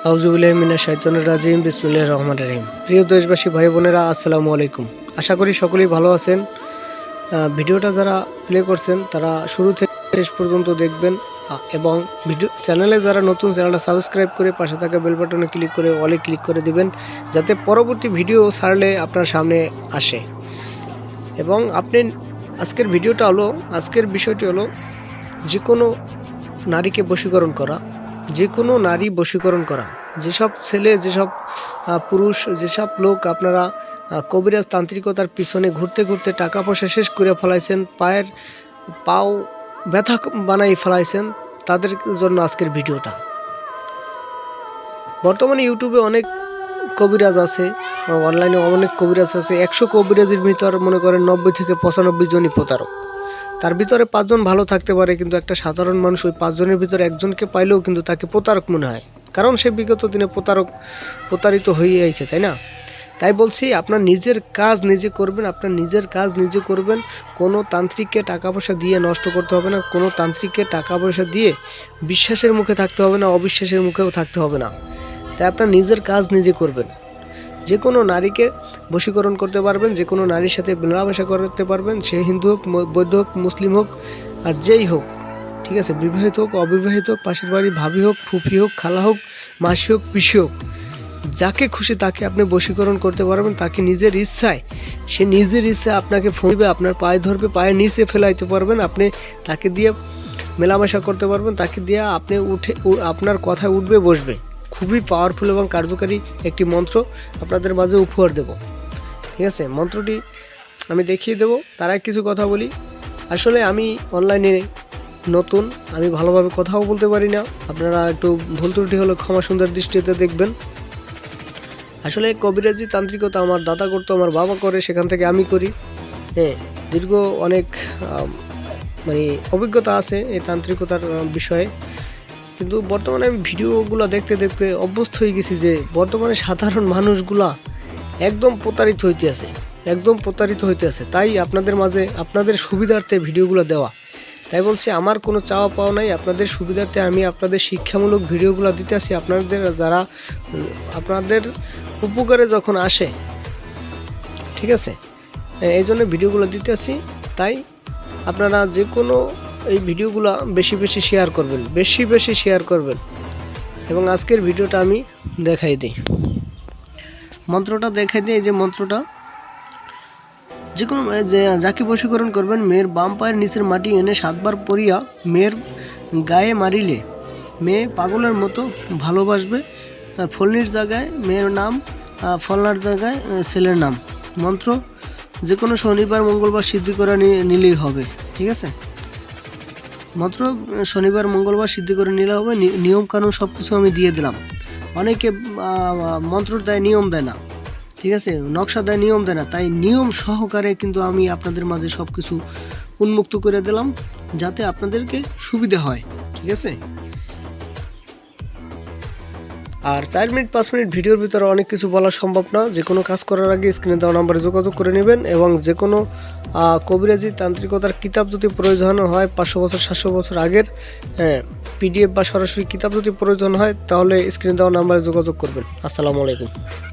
আউযুবিল্লাহি মিনাশ শাইতানির রাজিম বিসমিল্লাহির রহমানির রহিম। প্রিয় দেশবাসী ভাই বোনেরা, আসসালামু আলাইকুম। আশা করি সকলেই ভালো আছেন। ভিডিওটা যারা প্লে করছেন তারা শুরু থেকে শেষ পর্যন্ত দেখবেন এবং চ্যানেলে যারা নতুন, চ্যানেলটা সাবস্ক্রাইব করে পাশে থাকা বেল বাটনে ক্লিক করে অলে ক্লিক করে দিবেন, যাতে পরবর্তী ভিডিও ছাড়লে আপনার সামনে আসে। এবং আপনি আজকের বিষয়টি হলো যে কোনো নারীকে বশীকরণ করা, যে কোনো নারী বশীকরণ করা। যেসব ছেলে, যেসব পুরুষ, যেসব লোক আপনারা কবিরাজ তান্ত্রিকতার পিছনে ঘুরতে ঘুরতে টাকা পয়সা শেষ করে ফেলাইছেন, পাও ব্যথা বানাই ফেলাইছেন, তাদের জন্য আজকের ভিডিওটা। বর্তমানে ইউটিউবে অনেক কবিরাজ আছে, অনলাইনে অনেক কবিরাজ আছে। 100 কবিরাজের ভিতর মনে করেন 90 থেকে 95 জনই প্রতারক। তার ভিতরে 5 জন ভালো থাকতে পারে, কিন্তু একটা সাধারণ মানুষ ওই 5 জনের ভিতরে একজনকে পাইলেও কিন্তু তাকে প্রতারক মনে হয়, কারণ সে বিগত দিনে প্রতারিত হয়ে আইছে, তাই না? তাই বলছি, আপনার নিজের কাজ নিজে করবেন, আপনার নিজের কাজ নিজে করবেন। কোনো তান্ত্রিককে টাকা পয়সা দিয়ে নষ্ট করতে হবে না, কোনো তান্ত্রিককে টাকা পয়সা দিয়ে বিশ্বাসের মুখে থাকতে হবে না, অবিশ্বাসের মুখেও থাকতে হবে না। তাই আপনার নিজের কাজ নিজে করবেন। যে কোনো নারীকে বশীকরণ করতে পারবেন, যে কোনো নারীর সাথে মেলামেশা করতে পারবেন, সে হিন্দু হোক, বৌদ্ধ হোক, মুসলিম হোক, আর যেই হোক, ঠিক আছে? বিবাহিত হোক, অবিবাহিত হোক, পাশের বাড়ি ভাবি হোক, ফুফি হোক, খালা হোক, মাসি হোক, পিসি হোক, যাকে খুশি তাকে আপনি বশীকরণ করতে পারবেন। তাকে নিজের ইচ্ছায়, সে নিজের ইচ্ছায় আপনাকে ফোনবে, আপনার পায়ে ধরবে, পায়ের নিচে ফেলাইতে পারবেন, আপনি তাকে দিয়ে মেলামেশা করতে পারবেন, তাকে দিয়ে আপনি আপনার কথায় উঠবে বসবে। খুবই পাওয়ারফুল এবং কার্যকারী একটি মন্ত্র আপনাদের মাঝে উপহার দেব, ঠিক আছে? মন্ত্রটি আমি দেখিয়ে দেব, তার আগে কিছু কথা বলি। আসলে আমি অনলাইনে নতুন, আমি ভালোভাবে কথাও বলতে পারি না, আপনারা একটু ভুল ত্রুটি হলে ক্ষমা সুন্দর দৃষ্টিতে দেখবেন। আসলে কবিরাজি তান্ত্রিকতা আমার দাদা করতো, আমার বাবা করে, সেখান থেকে আমি করি। দীর্ঘ অনেক অভিজ্ঞতা আছে এই তান্ত্রিকতার বিষয়ে। কিন্তু বর্তমানে আমি ভিডিওগুলো দেখতে দেখতে অভ্যস্ত হয়ে গেছি যে বর্তমানে সাধারণ মানুষগুলা একদম প্রতারিত হইতে আছে। তাই আপনাদের মাঝে আপনাদের সুবিধার্থে ভিডিওগুলো দেওয়া। তাই বলছি, আমার কোনো চাওয়া পাওয়া নাই, আপনাদের সুবিধার্থে আমি আপনাদের শিক্ষামূলক ভিডিওগুলো দিতে আসি, আপনাদের উপকারে যখন আসে, ঠিক আছে? এই জন্য ভিডিওগুলো দিতে আসি। তাই আপনারা যে কোনো এই ভিডিওগুলো বেশি বেশি শেয়ার করবেন। এবং আজকের ভিডিওটা আমি দেখাই দিই, মন্ত্রটা দেখাই দিই। এই যে মন্ত্রটা, যে কোনো যাকে বশীকরণ করবেন, মেয়ের বাম পায়ের নিচের মাটি এনে 7 বার পরিয়া মেয়ের গায়ে মারিলে মেয়ে পাগলের মতো ভালোবাসবে। ফলনির জায়গায় মেয়ের নাম, ফলনার জায়গায় ছেলের নাম। মন্ত্র যে কোনো শনিবার মঙ্গলবার সিদ্ধি করে নিলেই হবে, ঠিক আছে? মন্ত্র শনিবার মঙ্গলবার সিদ্ধি করে নিলে হবে। নিয়ম কানুন সব কিছু আমি দিয়ে দিলাম। অনেকে মন্ত্র দেয়, নিয়ম দেয় না, ঠিক আছে? নকশা দেয়, নিয়ম দেয় না। তাই নিয়ম সহকারে কিন্তু আমি আপনাদের মাঝে সব কিছু উন্মুক্ত করে দিলাম, যাতে আপনাদেরকে সুবিধা হয়, ঠিক আছে? আর 4 মিনিট 5 মিনিট ভিডিওর ভিতরে অনেক কিছু বলা সম্ভব না। যে কোনো কাজ করার আগে স্ক্রিনে দেওয়া নাম্বারে যোগাযোগ করে নেবেন। এবং যে কোনো কবিরাজি তান্ত্রিকতার কিতাব যদি প্রয়োজন হয়, 500 বছর 700 বছর আগের PDF বা সরাসরি কিতাব যদি প্রয়োজন হয়, তাহলে স্ক্রিনে দেওয়া নাম্বারে যোগাযোগ করবেন। আসসালামু আলাইকুম।